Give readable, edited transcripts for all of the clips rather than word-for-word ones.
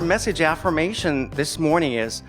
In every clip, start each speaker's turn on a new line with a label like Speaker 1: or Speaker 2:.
Speaker 1: message affirmation this morning is,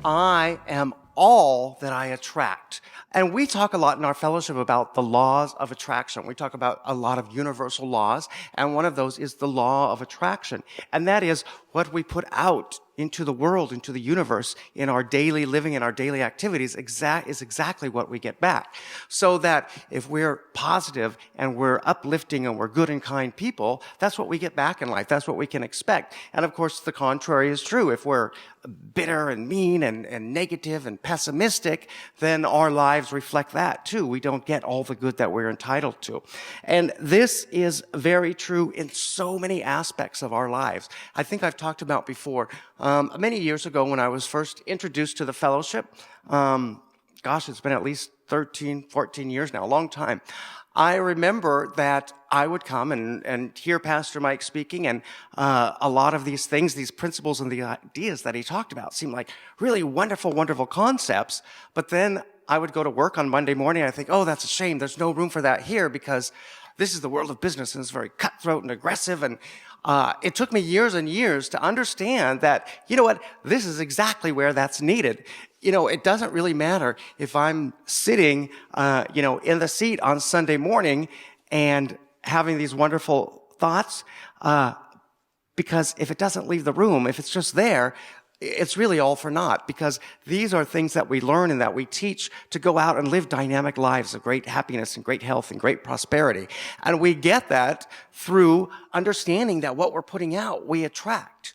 Speaker 1: I am all that I attract. And we talk a lot in our fellowship about the laws of attraction. We talk about a lot of universal laws, and one of those is the law of attraction. And that is what we put out into the world, into the universe, in our daily living, in our daily activities, is exactly what we get back. So that if we're positive and we're uplifting and we're good and kind people, that's what we get back in life. That's what we can expect. And of course, the contrary is true. If we're bitter and mean and negative and pessimistic, then our lives reflect that too. We don't get all the good that we're entitled to. And this is very true in so many aspects of our lives. I think I've talked about before, many years ago when I was first introduced to the fellowship, it's been at least 13, 14 years now, a long time. I remember that I would come and hear Pastor Mike speaking, and a lot of these things, these principles and the ideas that he talked about seemed like really wonderful, wonderful concepts. But then I would go to work on Monday morning, and I think, oh, that's a shame. There's no room for that here because this is the world of business, and it's very cutthroat and aggressive. And it took me years and years to understand that, you know what, this is exactly where that's needed. You know, it doesn't really matter if I'm sitting, in the seat on Sunday morning and having these wonderful thoughts, because if it doesn't leave the room, if it's just there, it's really all for naught, because these are things that we learn and that we teach to go out and live dynamic lives of great happiness and great health and great prosperity. And we get that through understanding that what we're putting out, we attract.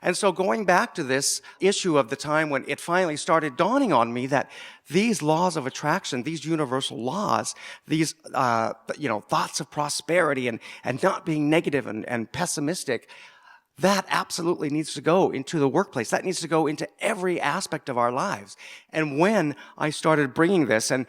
Speaker 1: And so going back to this issue of the time when it finally started dawning on me that these laws of attraction, these universal laws, these, thoughts of prosperity and not being negative and pessimistic, that absolutely needs to go into the workplace. That needs to go into every aspect of our lives. And when I started bringing this, and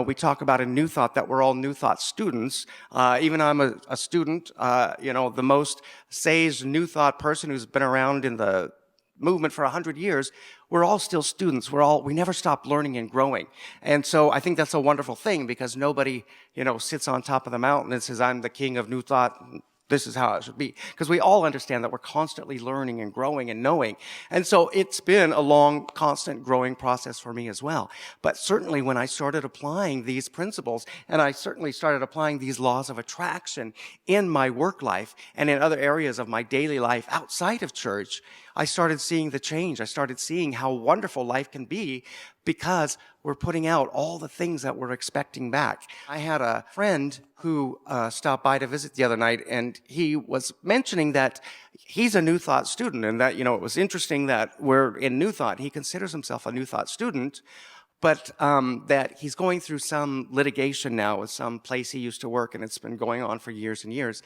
Speaker 1: we talk about in New Thought that we're all New Thought students. Even I'm a student, the most sage New Thought person who's been around in the movement for 100 years. We're all still students. We never stop learning and growing. And so I think that's a wonderful thing, because nobody, sits on top of the mountain and says, I'm the king of New Thought. This is how it should be. Because we all understand that we're constantly learning and growing and knowing. And so it's been a long, constant growing process for me as well. But certainly when I started applying these principles, and I certainly started applying these laws of attraction in my work life and in other areas of my daily life outside of church, I started seeing the change. I started seeing how wonderful life can be because we're putting out all the things that we're expecting back. I had a friend who stopped by to visit the other night, and he was mentioning that he's a New Thought student, and that, it was interesting that we're in New Thought. He considers himself a New Thought student, but that he's going through some litigation now with some place he used to work, and it's been going on for years and years.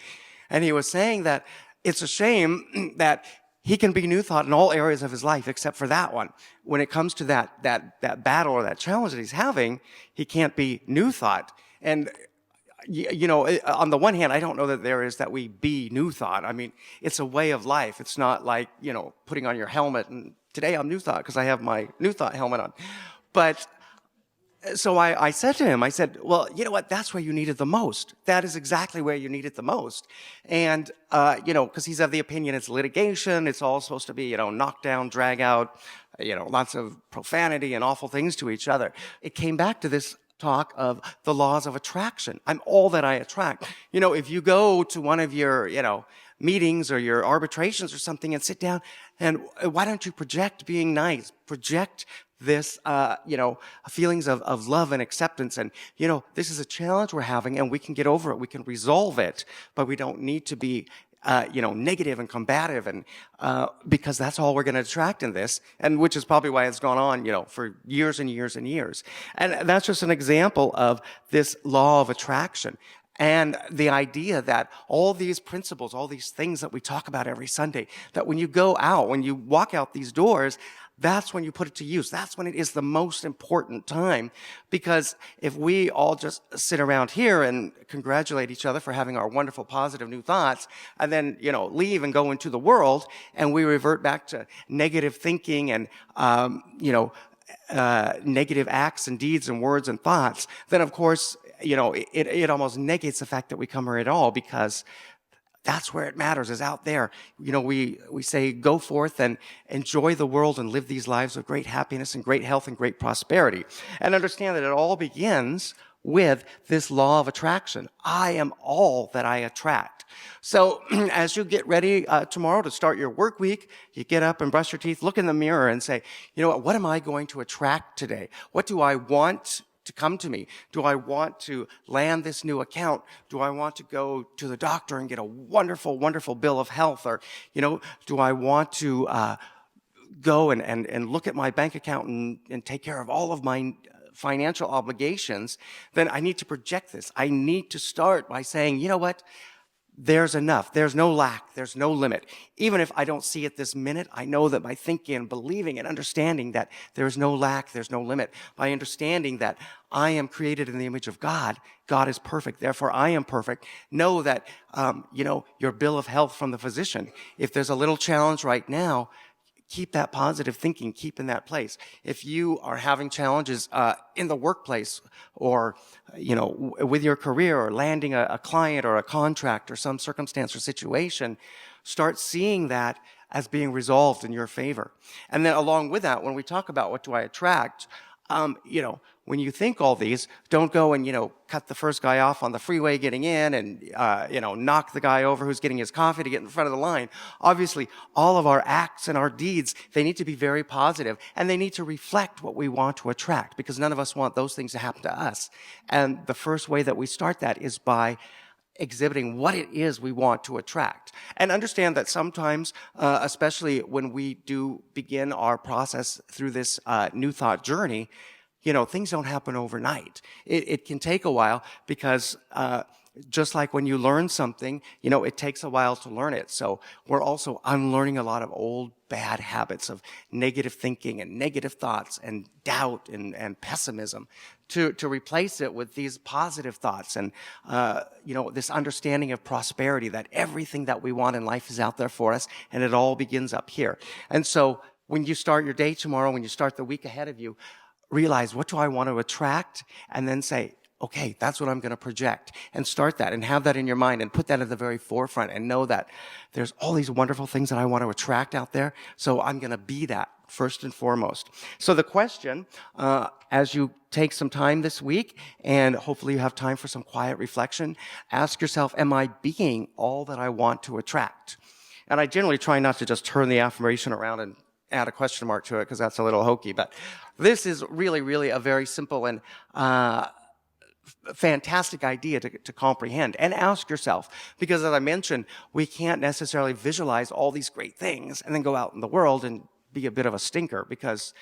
Speaker 1: And he was saying that it's a shame that he can be New Thought in all areas of his life except for that one. When it comes to that battle or that challenge that he's having, he can't be New Thought. And, on the one hand, I don't know that there is that we be New Thought. I mean, it's a way of life. It's not like, putting on your helmet and today I'm New Thought because I have my New Thought helmet on. But so I said to him, I said, well, you know what? That's where you need it the most. That is exactly where you need it the most. And, because he's of the opinion it's litigation. It's all supposed to be, knock down, drag out, lots of profanity and awful things to each other. It came back to this talk of the laws of attraction. I'm all that I attract. If you go to one of your, meetings or your arbitrations or something and sit down, and why don't you project being nice? Project this, feelings of love and acceptance. And, this is a challenge we're having, and we can get over it. We can resolve it, but we don't need to be, negative and combative, and because that's all we're going to attract in this, and which is probably why it's gone on, for years and years and years. And that's just an example of this law of attraction. And the idea that all these principles, all these things that we talk about every Sunday, that when you go out, when you walk out these doors, that's when you put it to use. That's when it is the most important time. Because if we all just sit around here and congratulate each other for having our wonderful, positive new thoughts, and then, leave and go into the world, and we revert back to negative thinking and, negative acts and deeds and words and thoughts, then of course, it almost negates the fact that we come here at all, because That's where it matters, is out there. We say, go forth and enjoy the world and live these lives of great happiness and great health and great prosperity. And understand that it all begins with this law of attraction. I am all that I attract. So as you get ready tomorrow to start your work week, you get up and brush your teeth, look in the mirror and say, what am I going to attract today? What do I want to come to me? Do I want to land this new account? Do I want to go to the doctor and get a wonderful, wonderful bill of health? Or, do I want to go and look at my bank account and take care of all of my financial obligations? Then I need to project this. I need to start by saying, you know what? There's enough. There's no lack. There's no limit. Even if I don't see it this minute, I know that by thinking and believing and understanding that there's no lack, there's no limit, by understanding that I am created in the image of God, God is perfect, therefore I am perfect. Know that, your bill of health from the physician, if there's a little challenge right now, keep that positive thinking, keep in that place. If you are having challenges in the workplace or, with your career or landing a client or a contract or some circumstance or situation, start seeing that as being resolved in your favor. And then along with that, when we talk about what do I attract, when you think all these, don't go and, cut the first guy off on the freeway getting in and, knock the guy over who's getting his coffee to get in front of the line. Obviously, all of our acts and our deeds, they need to be very positive and they need to reflect what we want to attract, because none of us want those things to happen to us. And the first way that we start that is by exhibiting what it is we want to attract. And understand that sometimes, especially when we do begin our process through this new thought journey, things don't happen overnight. It can take a while because just like when you learn something, it takes a while to learn it. So we're also unlearning a lot of old bad habits of negative thinking and negative thoughts and doubt and pessimism to replace it with these positive thoughts and, this understanding of prosperity, that everything that we want in life is out there for us and it all begins up here. And so when you start your day tomorrow, when you start the week ahead of you, realize, what do I want to attract? And then say, okay, that's what I'm going to project, and start that and have that in your mind and put that at the very forefront and know that there's all these wonderful things that I want to attract out there. So I'm going to be that first and foremost. So the question, as you take some time this week and hopefully you have time for some quiet reflection, ask yourself, am I being all that I want to attract? And I generally try not to just turn the affirmation around and add a question mark to it because that's a little hokey. But this is really, really a very simple and fantastic idea to comprehend. And ask yourself, because as I mentioned, we can't necessarily visualize all these great things and then go out in the world and be a bit of a stinker because,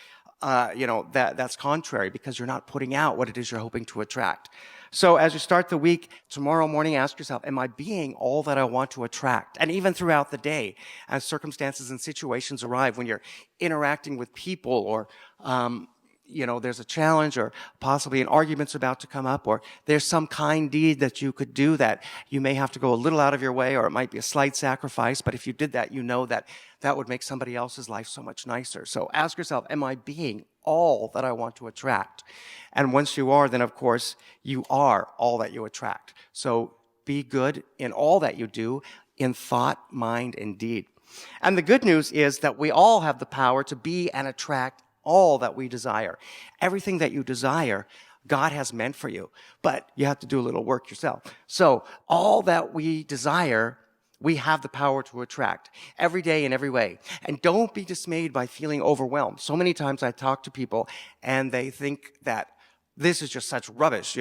Speaker 1: that's contrary, because you're not putting out what it is you're hoping to attract. So as you start the week, tomorrow morning, ask yourself, am I being all that I want to attract? And even throughout the day, as circumstances and situations arrive, when you're interacting with people or, there's a challenge or possibly an argument's about to come up, or there's some kind deed that you could do that you may have to go a little out of your way, or it might be a slight sacrifice, but if you did that, that would make somebody else's life so much nicer. So ask yourself, am I being all that I want to attract? And once you are, then of course, you are all that you attract. So be good in all that you do, in thought, mind, and deed. And the good news is that we all have the power to be and attract all that we desire. Everything that you desire, God has meant for you, but you have to do a little work yourself. So all that we desire, we have the power to attract every day in every way. And don't be dismayed by feeling overwhelmed. So many times I talk to people and they think that this is just such rubbish,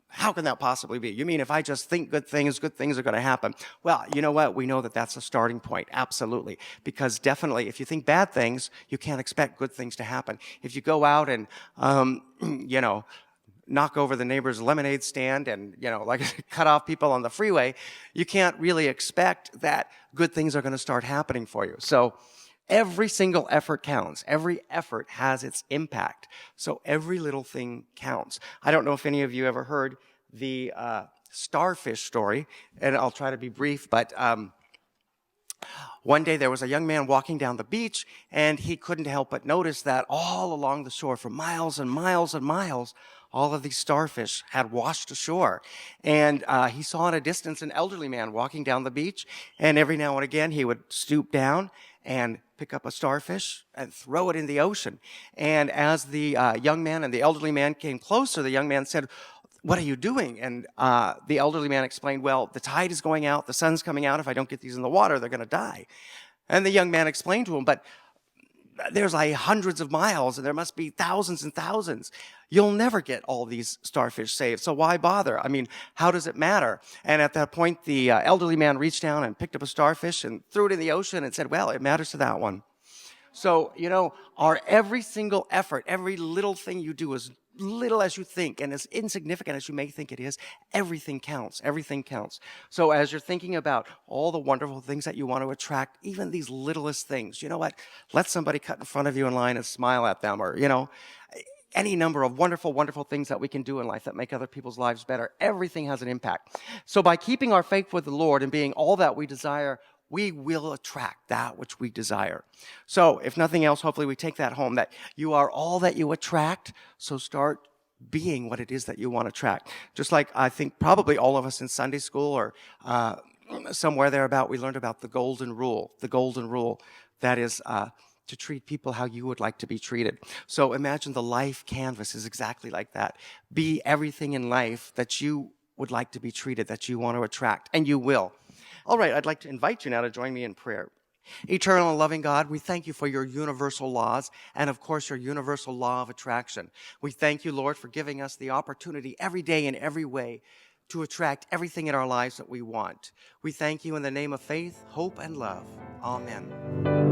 Speaker 1: How can that possibly be? You mean if I just think good things are going to happen? Well, you know what? We know that that's a starting point. Absolutely. Because definitely, if you think bad things, you can't expect good things to happen. If you go out and, knock over the neighbor's lemonade stand and, cut off people on the freeway, you can't really expect that good things are going to start happening for you. So every single effort counts. Every effort has its impact. So every little thing counts. I don't know if any of you ever heard the starfish story, and I'll try to be brief, but One day there was a young man walking down the beach, and he couldn't help but notice that all along the shore, for miles and miles and miles, all of these starfish had washed ashore. And he saw in a distance an elderly man walking down the beach, and every now and again he would stoop down and pick up a starfish and throw it in the ocean. And as the young man and the elderly man came closer, the young man said, "What are you doing?" And the elderly man explained, "Well, the tide is going out, the sun's coming out. If I don't get these in the water, they're going to die." And the young man explained to him, "But there's like hundreds of miles, and there must be thousands and thousands. You'll never get all these starfish saved, so why bother? I mean, how does it matter?" And at that point, the elderly man reached down and picked up a starfish and threw it in the ocean and said, "Well, it matters to that one." So, our every single effort, every little thing you do, as little as you think and as insignificant as you may think it is, everything counts. Everything counts. So as you're thinking about all the wonderful things that you want to attract, even these littlest things, you know what? Let somebody cut in front of you in line and smile at them, or, any number of wonderful, wonderful things that we can do in life that make other people's lives better. Everything has an impact. So by keeping our faith with the Lord and being all that we desire, we will attract that which we desire. So if nothing else, hopefully we take that home, that you are all that you attract. So start being what it is that you want to attract. Just like I think probably all of us in Sunday school or somewhere thereabout, we learned about the golden rule. The golden rule, that is to treat people how you would like to be treated. So imagine the life canvas is exactly like that. Be everything in life that you would like to be treated, that you want to attract, and you will. All right, I'd like to invite you now to join me in prayer. Eternal and loving God, we thank you for your universal laws and, of course, your universal law of attraction. We thank you, Lord, for giving us the opportunity every day in every way to attract everything in our lives that we want. We thank you in the name of faith, hope, and love. Amen.